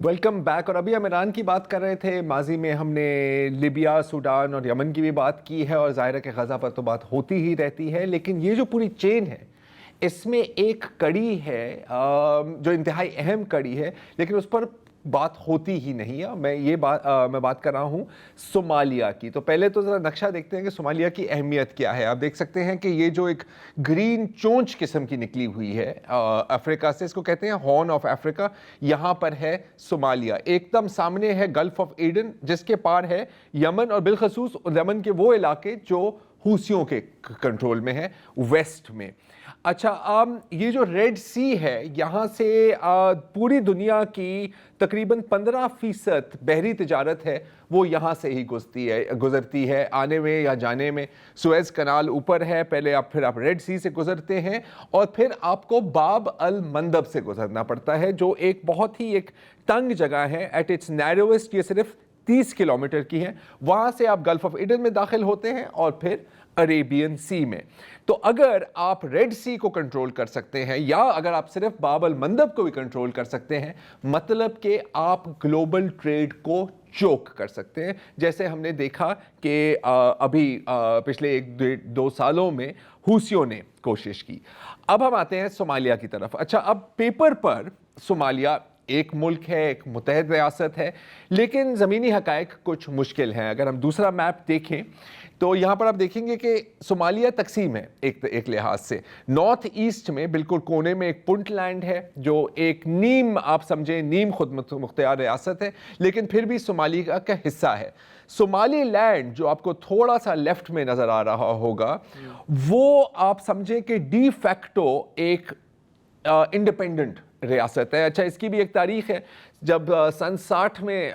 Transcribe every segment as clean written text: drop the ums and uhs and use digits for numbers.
Welcome back. اور ابھی ہم ایران کی بات کر رہے تھے. ماضی میں ہم نے لیبیا، سوڈان اور یمن کی بھی بات کی ہے، اور ظاہر ہے کہ غزہ پر تو بات ہوتی ہی رہتی ہے. لیکن یہ جو پوری چین ہے اس میں ایک کڑی ہے جو انتہائی اہم کڑی ہے، لیکن اس پر بات ہوتی ہی نہیں ہے. میں بات کر رہا ہوں صومالیہ کی. تو پہلے تو ذرا نقشہ دیکھتے ہیں کہ صومالیہ کی اہمیت کیا ہے. آپ دیکھ سکتے ہیں کہ یہ جو ایک گرین چونچ قسم کی نکلی ہوئی ہے افریقہ سے، اس کو کہتے ہیں ہارن آف افریقہ. یہاں پر ہے صومالیہ. ایک دم سامنے ہے گلف آف ایڈن، جس کے پار ہے یمن، اور بالخصوص یمن کے وہ علاقے جو حوثیوں کے کنٹرول میں ہے ویسٹ میں. اچھا، یہ جو ریڈ سی ہے، یہاں سے پوری دنیا کی تقریباً 15% بحری تجارت ہے وہ یہاں سے ہی گزرتی ہے، آنے میں یا جانے میں. سویز کنال اوپر ہے، پہلے پھر آپ ریڈ سی سے گزرتے ہیں، اور پھر آپ کو باب المندب سے گزرنا پڑتا ہے، جو ایک بہت ہی ایک تنگ جگہ ہے. ایٹ اٹس نیروسٹ یہ صرف 30 کلومیٹر کی ہے. وہاں سے آپ گلف آف ایڈن میں داخل ہوتے ہیں اور پھر عریبین سی میں. تو اگر آپ ریڈ سی کو کنٹرول کر سکتے ہیں، یا اگر آپ صرف باب المندب کو بھی کنٹرول کر سکتے ہیں، مطلب کہ آپ گلوبل ٹریڈ کو چوک کر سکتے ہیں. جیسے ہم نے دیکھا کہ ابھی پچھلے 1-2 سالوں میں حوثیوں نے کوشش کی. اب ہم آتے ہیں صومالیہ کی طرف. اچھا، اب پیپر پر صومالیہ ایک ملک ہے، ایک متحد ریاست ہے، لیکن زمینی حقائق کچھ مشکل ہیں. اگر ہم دوسرا میپ دیکھیں تو یہاں پر آپ دیکھیں گے کہ صومالیہ تقسیم ہے ایک لحاظ سے. نارتھ ایسٹ میں بالکل کونے میں ایک پنٹ لینڈ ہے، جو ایک نیم، آپ سمجھیں نیم خود مختار ریاست ہے، لیکن پھر بھی صومالیہ کا حصہ ہے. صومالی لینڈ جو آپ کو تھوڑا سا لیفٹ میں نظر آ رہا ہوگا، وہ آپ سمجھیں کہ ڈی فیکٹو ایک انڈیپینڈنٹ ریاست ہے. اچھا، اس کی بھی ایک تاریخ ہے. جب سن 60 میں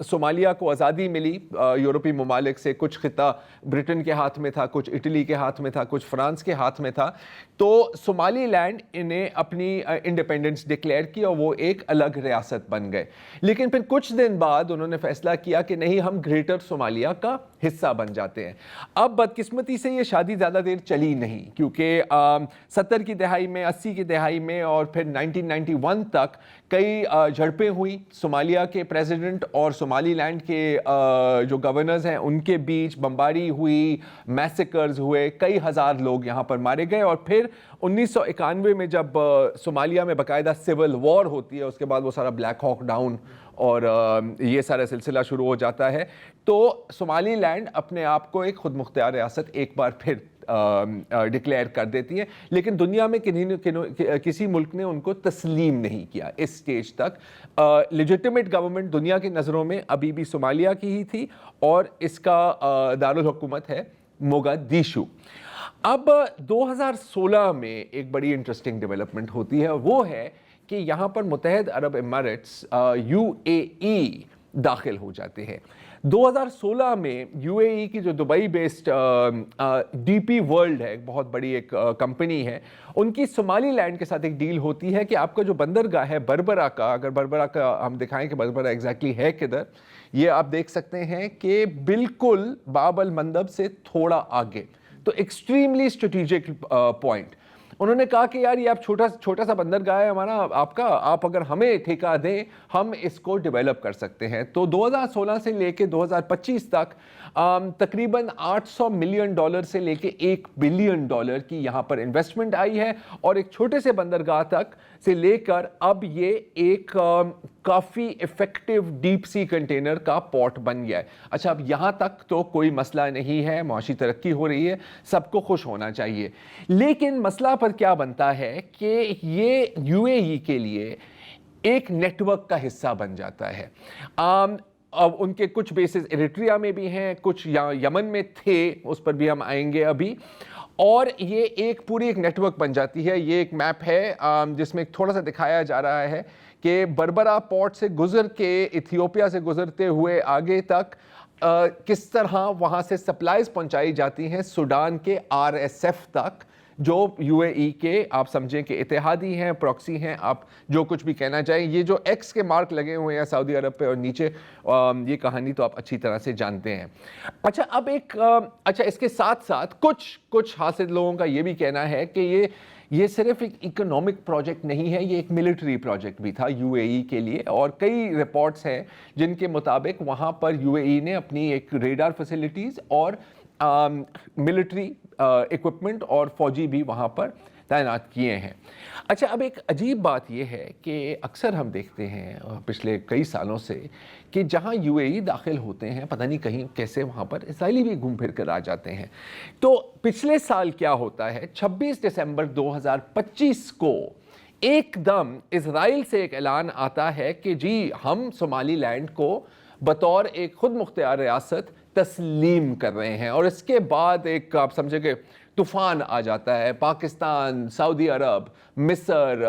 صومالیہ کو آزادی ملی یورپی ممالک سے، کچھ خطہ برٹن کے ہاتھ میں تھا، کچھ اٹلی کے ہاتھ میں تھا، کچھ فرانس کے ہاتھ میں تھا. تو صومالی لینڈ انہیں اپنی انڈیپینڈنس ڈکلیئر کی اور وہ ایک الگ ریاست بن گئے. لیکن پھر کچھ دن بعد انہوں نے فیصلہ کیا کہ نہیں، ہم گریٹر صومالیہ کا حصہ بن جاتے ہیں. اب بدقسمتی سے یہ شادی زیادہ دیر چلی نہیں، کیونکہ 70 کی دہائی میں، 80 کی دہائی میں اور پھر 1991 تک کئی جھڑپیں ہوئی. صومالیہ کے پریزیڈنٹ اور صومالی لینڈ کے جو گورنرز ہیں ان کے بیچ بمباری ہوئی، میسیکرز ہوئے، کئی ہزار لوگ یہاں پر مارے گئے. اور پھر 1991 میں جب صومالیہ میں باقاعدہ سول وار ہوتی ہے، اس کے بعد وہ سارا بلیک ہاک ڈاؤن اور یہ سارا سلسلہ شروع ہو جاتا ہے، تو صومالی لینڈ اپنے آپ کو ایک خود مختار ریاست ایک بار پھر ڈکلیئر کر دیتی ہے. لیکن دنیا میں کسی ملک نے ان کو تسلیم نہیں کیا اس سٹیج تک. لیجٹیمیٹ گورنمنٹ دنیا کی نظروں میں ابھی بھی صومالیہ کی ہی تھی، اور اس کا دارالحکومت ہے موگادیشو. اب 2016 میں ایک بڑی انٹرسٹنگ ڈیولپمنٹ ہوتی ہے، وہ ہے کہ یہاں پر متحد عرب امارٹس UAE داخل ہو جاتے ہیں. 2016 میں UAE کی جو دبئی بیسڈ DP ورلڈ ہے، بہت بڑی ایک کمپنی ہے، ان کی صومالی لینڈ کے ساتھ ایک ڈیل ہوتی ہے کہ آپ کا جو بندرگاہ ہے بربرا کا، اگر بربرا کا ہم دکھائیں کہ بربرا ایگزیکٹلی ہے کدھر، یہ آپ دیکھ سکتے ہیں کہ بالکل باب المندب سے تھوڑا آگے. تو ایکسٹریملی اسٹریٹجک پوائنٹ. انہوں نے کہا کہ یار یہ آپ چھوٹا سا بندرگاہ ہے ہمارا، آپ اگر ہمیں ٹھیکہ دیں ہم اس کو ڈیولپ کر سکتے ہیں. تو 2016 سے لے کے 2025 تک تقریباً $800 ملین سے لے کے $1 بلین کی یہاں پر انویسٹمنٹ آئی ہے، اور ایک چھوٹے سے بندرگاہ تک سے لے کر اب یہ ایک کافی ایفیکٹو ڈیپ سی کنٹینر کا پورٹ بن گیا ہے. اچھا، اب یہاں تک تو کوئی مسئلہ نہیں ہے، معاشی ترقی ہو رہی ہے، سب کو خوش ہونا چاہیے. لیکن مسئلہ پر کیا بنتا ہے کہ یہ UAE کے لیے ایک نیٹ ورک کا حصہ بن جاتا ہے. اب ان کے کچھ بیسز ایریٹریا میں بھی ہیں، کچھ یمن میں تھے، اس پر بھی ہم آئیں گے ابھی. اور یہ ایک پوری ایک نیٹ ورک بن جاتی ہے. یہ ایک میپ ہے جس میں تھوڑا سا دکھایا جا رہا ہے کہ بربرا پورٹ سے گزر کے ایتھیوپیا سے گزرتے ہوئے آگے تک کس طرح وہاں سے سپلائز پہنچائی جاتی ہیں سوڈان کے RSF تک، جو UAE کے آپ سمجھیں کہ اتحادی ہیں, پروکسی ہیں, آپ جو کچھ بھی کہنا چاہیں. یہ جو ایکس کے مارک لگے ہوئے ہیں سعودی عرب پہ اور نیچے, یہ کہانی تو آپ اچھی طرح سے جانتے ہیں. اچھا اب اچھا اس کے ساتھ ساتھ کچھ حاصل لوگوں کا یہ بھی کہنا ہے کہ یہ صرف ایک اکنامک پروجیکٹ نہیں ہے, یہ ایک ملٹری پروجیکٹ بھی تھا UAE کے لیے. اور کئی رپورٹس ہیں جن کے مطابق وہاں پر UAE نے اپنی ایک ریڈار فیسلٹیز اور ملٹری ایکوپمنٹ اور فوجی بھی وہاں پر تعینات کیے ہیں. اچھا اب ایک عجیب بات یہ ہے کہ اکثر ہم دیکھتے ہیں پچھلے کئی سالوں سے کہ جہاں UAE داخل ہوتے ہیں پتہ نہیں کہیں کیسے وہاں پر اسرائیلی بھی گھوم پھر کر آ جاتے ہیں. تو پچھلے سال کیا ہوتا ہے, 26 دسمبر 2025 کو ایک دم اسرائیل سے ایک اعلان آتا ہے کہ جی ہم صومالی لینڈ کو بطور ایک خود مختار ریاست تسلیم کر رہے ہیں. اور اس کے بعد ایک آپ سمجھے کہ طوفان آ جاتا ہے. پاکستان, سعودی عرب, مصر,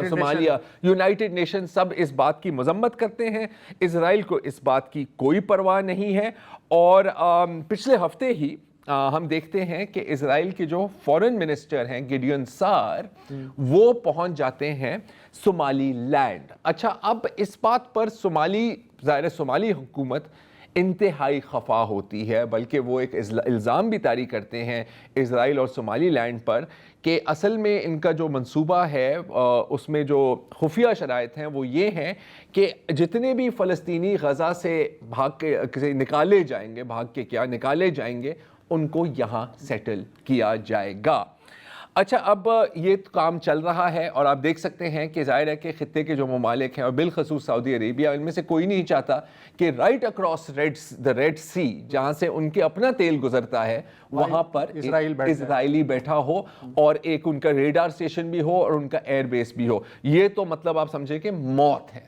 صومالیہ, یونائٹڈ نیشن سب اس بات کی مذمت کرتے ہیں. اسرائیل کو اس بات کی کوئی پرواہ نہیں ہے. اور پچھلے ہفتے ہی ہم دیکھتے ہیں کہ اسرائیل کے جو فورن منسٹر ہیں گیڈیون سار, وہ پہنچ جاتے ہیں صومالی لینڈ. اچھا اب اس بات پر صومالی حکومت انتہائی خفا ہوتی ہے, بلکہ وہ ایک الزام بھی طاری کرتے ہیں اسرائیل اور صومالی لینڈ پر کہ اصل میں ان کا جو منصوبہ ہے اس میں جو خفیہ شرائط ہیں وہ یہ ہیں کہ جتنے بھی فلسطینی غزہ سے بھاگ کے نکالے جائیں گے ان کو یہاں سیٹل کیا جائے گا. اچھا اب یہ کام چل رہا ہے اور آپ دیکھ سکتے ہیں کہ ظاہر ہے کہ خطے کے جو ممالک ہیں اور بالخصوص سعودی عربیہ, ان میں سے کوئی نہیں چاہتا کہ رائٹ اکراس دا ریڈ سی, جہاں سے ان کے اپنا تیل گزرتا ہے, وہاں پر اسرائیلی بیٹھا ہو اور ایک ان کا ریڈار اسٹیشن بھی ہو اور ان کا ایئر بیس بھی ہو. یہ تو مطلب آپ سمجھے کہ موت ہے.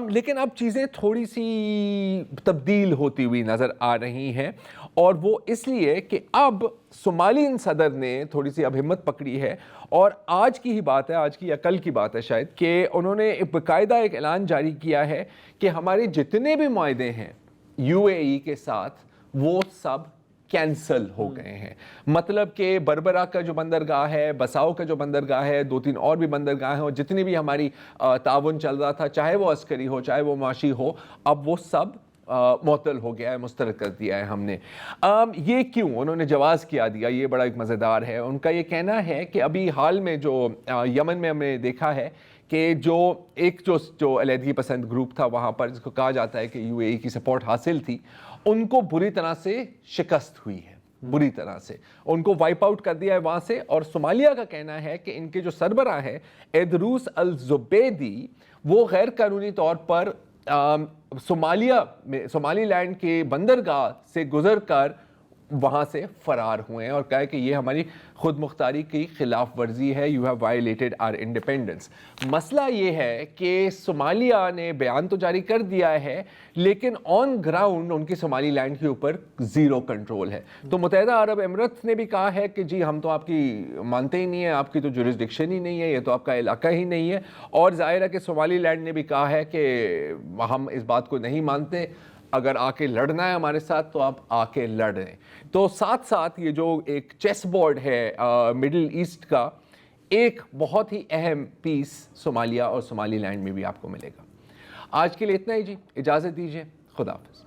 لیکن اب چیزیں تھوڑی سی تبدیل ہوتی ہوئی نظر آ رہی ہیں, اور وہ اس لیے کہ اب صومالی صدر نے تھوڑی سی اب ہمت پکڑی ہے. اور آج کی ہی بات ہے, آج کی یا کل کی بات ہے شاید, کہ انہوں نے باقاعدہ ایک اعلان جاری کیا ہے کہ ہمارے جتنے بھی معاہدے ہیں UAE کے ساتھ وہ سب کینسل ہو گئے ہیں. مطلب کہ بربرا کا جو بندرگاہ ہے, بساؤ کا جو بندرگاہ ہے, 2-3 اور بھی بندرگاہ ہیں, اور جتنی بھی ہماری تعاون چل رہا تھا, چاہے وہ عسکری ہو چاہے وہ معاشی ہو, اب وہ سب معطل ہو گیا ہے, مسترد کر دیا ہے ہم نے. یہ کیوں انہوں نے جواز کیا دیا, یہ بڑا ایک مزیدار ہے. ان کا یہ کہنا ہے کہ ابھی حال میں جو یمن میں ہم نے دیکھا ہے کہ جو علیحدگی پسند گروپ تھا وہاں پر, جس کو کہا جاتا ہے کہ UAE کی سپورٹ حاصل تھی, ان کو بری طرح سے شکست ہوئی ہے, بری طرح سے ان کو وائپ آؤٹ کر دیا ہے وہاں سے. اور صومالیہ کا کہنا ہے کہ ان کے جو سربراہ ہے ایدروس الزبیدی, وہ غیر قانونی طور پر صومالی لینڈ کے بندرگاہ سے گزر کر وہاں سے فرار ہوئے ہیں, اور کہا کہ یہ ہماری خود مختاری کی خلاف ورزی ہے, you have violated our independence. مسئلہ یہ ہے کہ صومالیہ نے بیان تو جاری کر دیا ہے, لیکن آن گراؤنڈ ان کی صومالی لینڈ کے اوپر زیرو کنٹرول ہے. تو متحدہ عرب امارات نے بھی کہا ہے کہ جی ہم تو آپ کی مانتے ہی نہیں ہیں, آپ کی تو جورسڈکشن ہی نہیں ہے, یہ تو آپ کا علاقہ ہی نہیں ہے. اور ظاہر ہے کہ صومالی لینڈ نے بھی کہا ہے کہ ہم اس بات کو نہیں مانتے, اگر آ کے لڑنا ہے ہمارے ساتھ تو آپ آ کے لڑ رہے ہیں. تو ساتھ ساتھ یہ جو ایک چیس بورڈ ہے مڈل ایسٹ کا, ایک بہت ہی اہم پیس صومالیہ اور صومالی لینڈ میں بھی آپ کو ملے گا. آج کے لیے اتنا ہی جی, اجازت دیجیے, خدا حافظ.